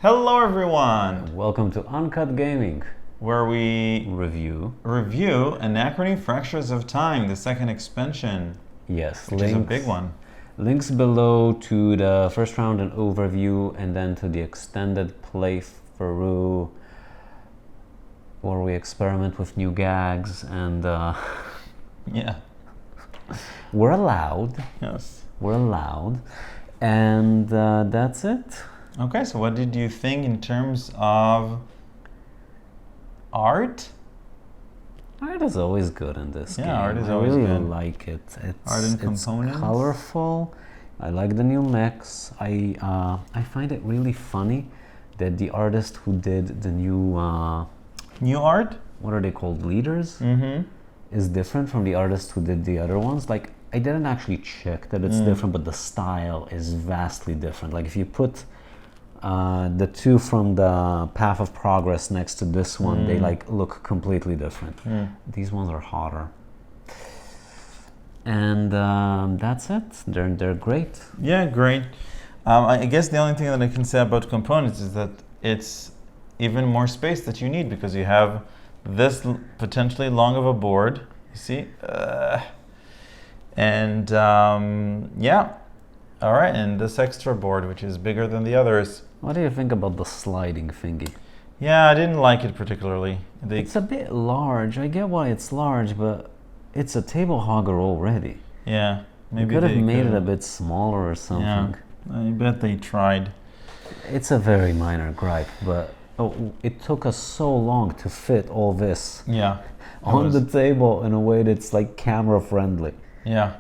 Hello everyone! Welcome to Uncut Gaming, Where we review. Anachrony Fractures of Time, the second expansion. Yes, which is a big one. Links below to the first round and overview, and then to the extended playthrough, where we experiment with new gags and Yeah. we're allowed. Yes. We're allowed, and that's it. Okay, so what did you think in terms of art? Art is always good in this game. Art is always I really good. like it. Art and components. It's colorful. I like the new mechs. I find it really funny that the artist who did the new New art? what are they called, leaders, Mm-hmm. is different from the artist who did the other ones. Like, I didn't actually check that it's different, but the style is vastly different. Like, if you put the two from the Path of Progress next to this one, they like look completely different. These ones are hotter, and that's it. They're great. Yeah, great. I guess the only thing that I can say about components is that it's even more space that you need because you have this potentially long of a board, you see? And yeah, all right, and this extra board, which is bigger than the others. What do you think about the sliding thingy? Yeah, I didn't like it particularly. It's a bit large. I get why it's large, but it's a table hogger already. Yeah, maybe you could have they made it a could've- bit smaller or something. Yeah, I bet they tried. It's a very minor gripe, but it took us so long to fit all this Yeah. on the table in a way that's like camera friendly. Yeah.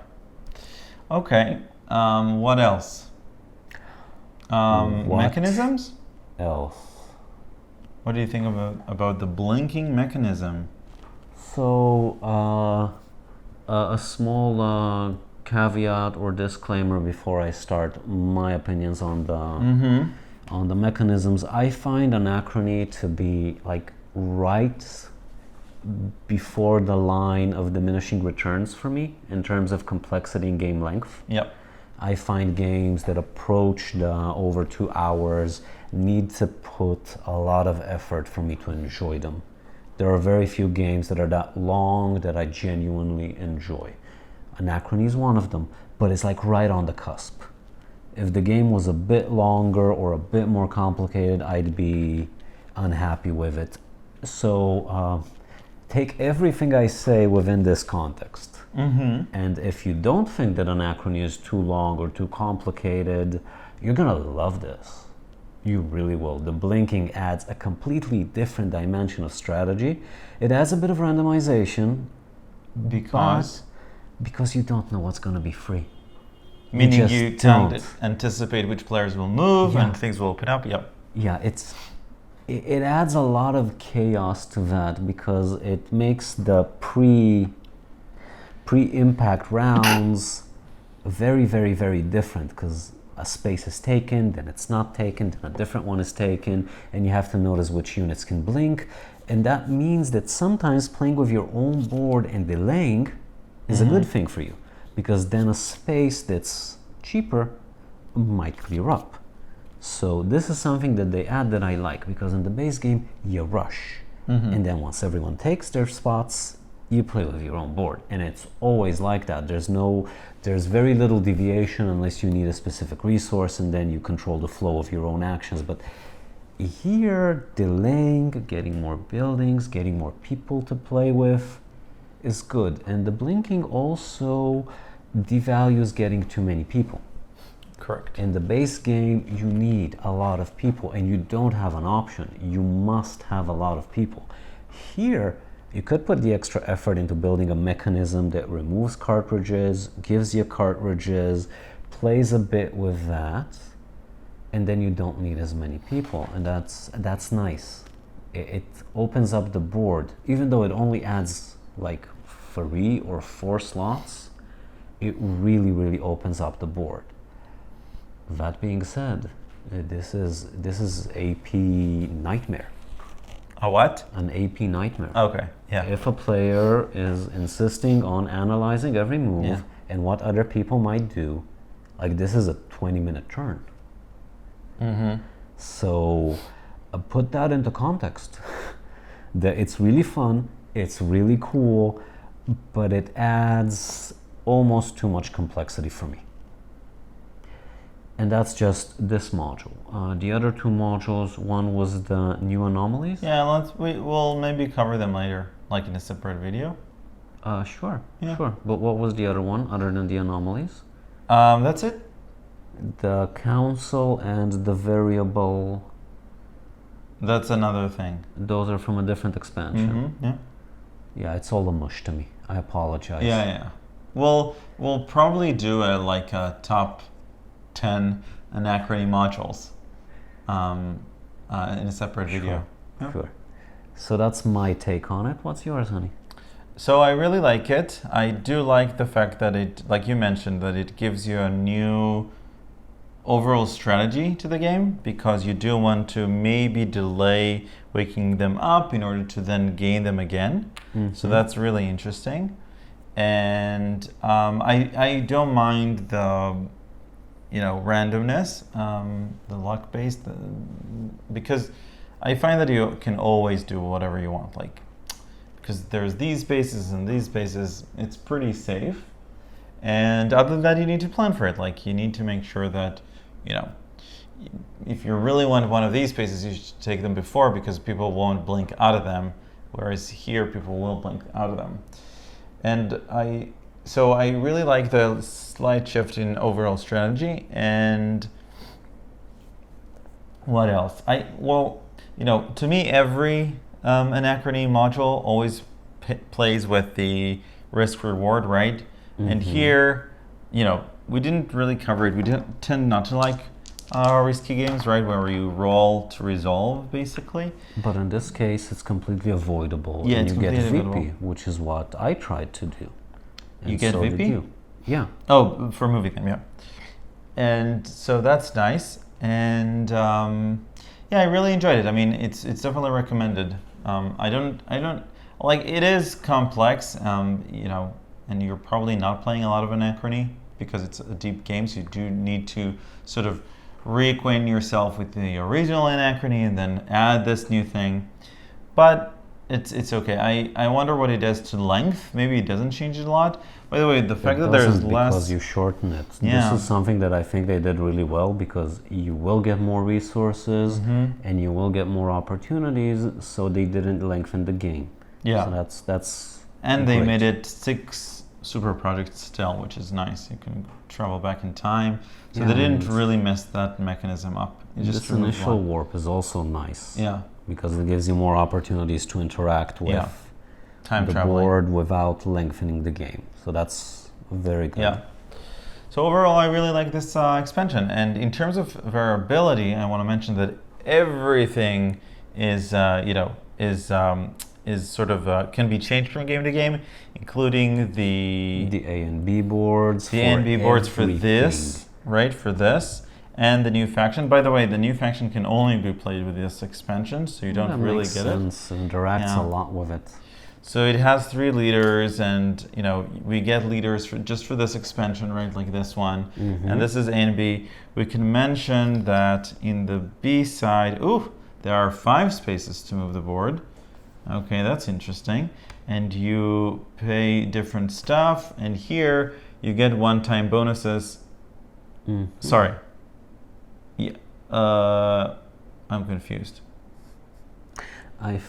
Okay. What else? What Mechanisms? else? What do you think about the blinking mechanism? So, a small caveat or disclaimer before I start my opinions on the mechanisms. I find Anachrony to be like right before the line of diminishing returns for me in terms of complexity and game length. Yep. I find games that approach the over 2 hours need to put a lot of effort for me to enjoy them. There are very few games that are that long that I genuinely enjoy. Anachrony is one of them, but it's like right on the cusp. If the game was a bit longer or a bit more complicated, I'd be unhappy with it. So take everything I say within this context. And if you don't think that Anachrony is too long or too complicated, you're gonna love this. You really will. The blinking adds a completely different dimension of strategy. It adds a bit of randomization Because you don't know what's gonna be free. meaning just you can't don't. anticipate which players will move Yeah. and things will open up. Yep. Yeah, it adds a lot of chaos to that because it makes the pre-impact rounds very, very, very different because a space is taken, then it's not taken, then a different one is taken, and you have to notice which units can blink. And that means that sometimes playing with your own board and delaying is a good thing for you because then a space that's cheaper might clear up. So this is something that they add that I like because in the base game you rush, and then once everyone takes their spots, you play with your own board, and it's always like that. There's very little deviation unless you need a specific resource, and then you control the flow of your own actions. But here, delaying, getting more buildings, getting more people to play with is good, and the blinking also devalues getting too many people. Correct. In the base game, you need a lot of people, and you don't have an option. You must have a lot of people. Here, you could put the extra effort into building a mechanism that removes cartridges, gives you cartridges, plays a bit with that, and then you don't need as many people, and that's nice. It opens up the board, even though it only adds like 3 or 4 slots. It really, really opens up the board. That being said, this is AP nightmare. A what? An AP nightmare. Okay. Yeah. If a player is insisting on analyzing every move and what other people might do, like this is a 20-minute turn. So put that into context. That it's really fun, it's really cool, but it adds almost too much complexity for me. And that's just this module. The other two modules, one was the new anomalies. Yeah, we'll maybe cover them later, like in a separate video. Sure. Yeah. Sure. But what was the other one other than the anomalies? That's it. The council and the variable. That's another thing. Those are from a different expansion. Mm-hmm. Yeah. Yeah, it's all a mush to me. I apologize. Yeah. We'll probably do a top 10 Anachrony modules in a separate video. Yeah. Sure. So that's my take on it. What's yours, honey? So I really like it. I do like the fact that it, like you mentioned, that it gives you a new overall strategy to the game, because you do want to maybe delay waking them up in order to then gain them again. Mm-hmm. So that's really interesting. And I don't mind the randomness, the luck based, because I find that you can always do whatever you want, like, because there's these spaces and these spaces, it's pretty safe. And other than that, you need to plan for it. Like, you need to make sure that, if you really want one of these spaces, you should take them before, because people won't blink out of them, whereas here people will blink out of them. And so I really like the slight shift in overall strategy. And what else? To me, every Anachrony module always plays with the risk reward, right? Mm-hmm. And here, we didn't really cover it. We didn't tend not to like risky games, right, where you roll to resolve, basically. But in this case, it's completely avoidable. Yeah, and it's you get completely VP, avoidable. which is what I tried to do. And you get so VP? Did you. Yeah. Oh, for moving them, yeah. And so that's nice. And I really enjoyed it. I mean, it's definitely recommended. I don't like, it is complex, and you're probably not playing a lot of Anachrony because it's a deep game, so you do need to sort of reacquaint yourself with the original Anachrony and then add this new thing. But it's okay. I wonder what it does to length. Maybe it doesn't change it a lot. By the way, the fact that there's less... because you shorten it. Yeah. This is something that I think they did really well, because you will get more resources, mm-hmm. and you will get more opportunities, so they didn't lengthen the game. Yeah. So that's and great. They made it 6 super projects still, which is nice. You can travel back in time. So they didn't really mess that mechanism up. This initial warp is also nice. Yeah. Because it gives you more opportunities to interact with time the traveling board without lengthening the game. So that's very good. Yeah. So overall, I really like this expansion. And in terms of variability, I want to mention that everything is sort of can be changed from game to game, including the A and B boards. The A and B boards for this, right? For this. And the new faction. By the way, the new faction can only be played with this expansion, so you don't really get it. That makes sense. It interacts a lot with it. So it has 3 leaders, and we get leaders just for this expansion, right? Like this one, and this is A and B. We can mention that in the B side, there are 5 spaces to move the board. Okay, that's interesting. And you pay different stuff, and here you get one-time bonuses. Sorry. Yeah, I'm confused.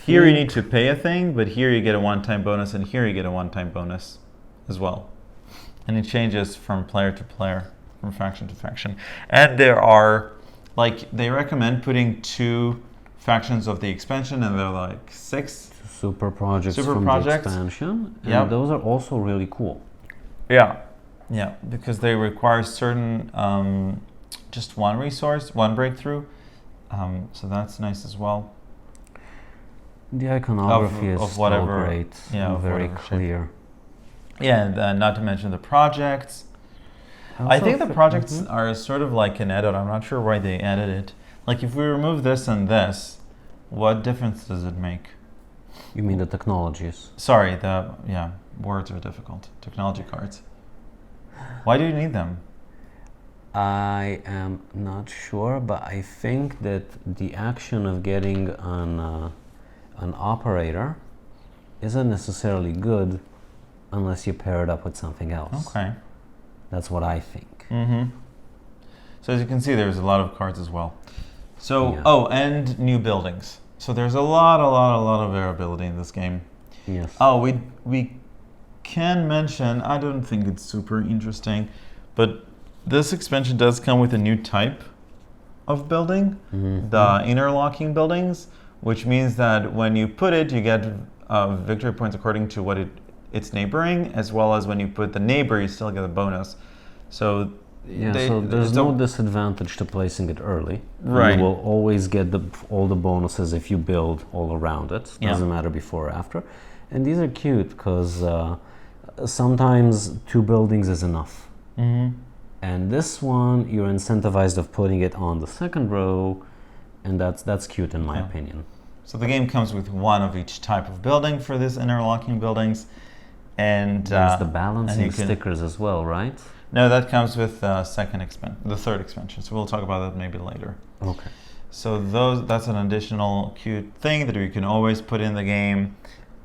Here you need to pay a thing, but here you get a one-time bonus, and here you get a one-time bonus as well. And it changes from player to player, from faction to faction. And there are, they recommend putting 2 factions of the expansion, and they're like 6 super projects from the expansion. And those are also really cool. Yeah, because they require certain... just one resource, one breakthrough, so that's nice as well. The iconography is still great, very clear. Yeah, and not to mention the projects. I think the projects are sort of like an add-on. I'm not sure why they added it. Like, if we remove this and this, what difference does it make? You mean the technologies? Sorry, words are difficult. Technology cards. Why do you need them? I am not sure, but I think that the action of getting an operator isn't necessarily good unless you pair it up with something else. Okay. That's what I think. So as you can see, there's a lot of cards as well. So, Yeah. oh, and new buildings. So there's a lot of variability in this game. Yes. Oh, we can mention, I don't think it's super interesting, but this expansion does come with a new type of building, the interlocking buildings, which means that when you put it, you get victory points according to what it's neighboring, as well as when you put the neighbor, you still get a bonus. So yeah, so there's no disadvantage to placing it early. Right. You will always get all the bonuses if you build all around it. Yeah. Doesn't matter before or after. And these are cute because sometimes 2 buildings is enough. And this one, you're incentivized of putting it on the second row, and that's cute in my opinion. So the game comes with 1 of each type of building for these interlocking buildings. And there's the balancing and stickers as well, right? No, that comes with the third expansion. So we'll talk about that maybe later. Okay. So that's an additional cute thing that we can always put in the game,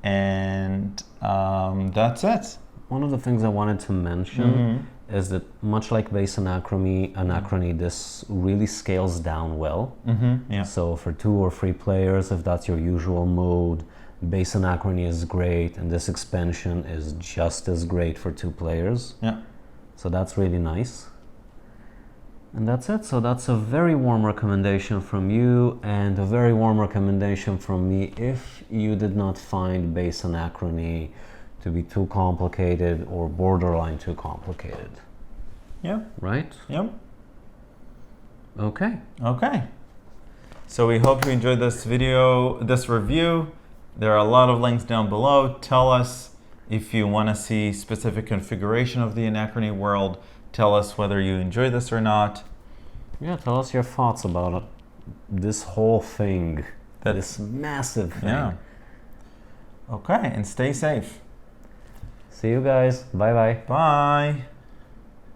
and that's it. One of the things I wanted to mention is that much like base Anachrony, this really scales down well. Yeah. So for 2 or 3 players, if that's your usual mode, base Anachrony is great, and this expansion is just as great for 2 players. Yeah. So that's really nice. And that's it. So that's a very warm recommendation from you, and a very warm recommendation from me if you did not find base Anachrony to be too complicated or borderline too complicated. Yep. Right? Yep. Okay. Okay. So we hope you enjoyed this review. There are a lot of links down below. Tell us if you want to see specific configuration of the Anachrony world. Tell us whether you enjoy this or not. Yeah, tell us your thoughts about this whole thing. This massive thing. Yeah. Okay, and stay safe. See you guys. Bye-bye. Bye.